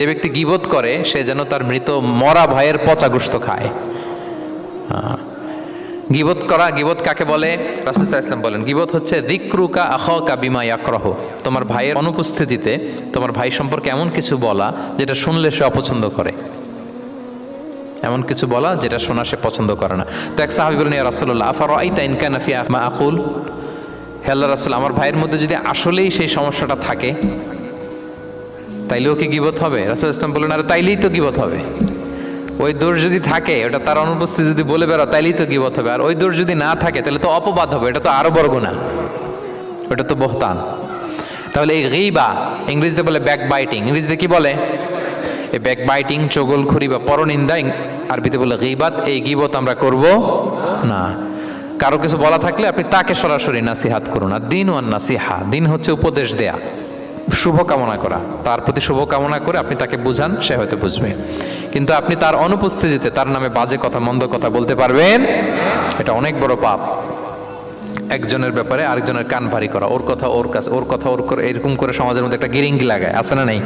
যে ব্যক্তি গীবত করে সে যেন তার মৃত মরা ভাইয়ের পচা গোশত খায়। গীবত কাকে বলে? রাসূল সাল্লাল্লাহু আলাইহি ওয়াসাল্লাম বলেন, গীবত হচ্ছে যিকরুকা আখাকা বিমা ইয়াকরাহ, তোমার ভাইয়ের অনুপস্থিতিতে তোমার ভাই সম্পর্কে এমন কিছু বলা যেটা শুনলে সে অপছন্দ করে, এমন কিছু বলা যেটা শোনা সে পছন্দ করে না। তো এক সাহাবী বলেন, ইয়া রাসূলুল্লাহ আফারাআইতা ইন কানা ফি মা আকুল, হে আল্লাহর রাসূল, আমার ভাইয়ের মধ্যে যদি আসলেই সেই সমস্যাটা থাকে তাইলেও কি গীবত হবে? রাসূল ইসলাম বললেন, আরে তাইলেই তো গীবত হবে। ওই দোষ যদি থাকে, ওটা তার অনুপস্থিতি যদি বলে বেড়াও তাইলেই তো গীবত হবে। আর ওই দোষ যদি না থাকে তাহলে তো অপবাদ হবে, এটা তো আরো বড় গুনাহ, ওটা তো বহতান। তাহলে এই গীবা ইংরেজিতে বলে ব্যাক বাইটিং, ইংরেজিতে কি বলে? এই ব্যাক বাইটিং, চগলখড়ি বা পরনিন্দা আরবিতে বলে গীবাত। এই গীবত আমরা করব না। কারো কিছু বলা থাকলে আপনি তাকে সরাসরি নাসিহাত করুন। আর দিন ওয়ান নাসিহা, দিন হচ্ছে উপদেশ দেয়া, শুভ কামনা করা, তার প্রতি শুভ কামনা করে আপনি তাকে বুঝান, সে হয়তো বুঝবে। কিন্তু আপনি তার অনুপস্থিতিতে তার নামে বাজে কথা, মন্দ কথা বলতে পারবেন, এটা অনেক বড় পাপ। একজনের ব্যাপারে আরেকজনের কান ভারী করা, ওর কথা ওর কাছে, ওর কথা ওর করে, এরকম করে সমাজের মধ্যে একটা গিরিঙ্গি লাগায়, আছে না নেই?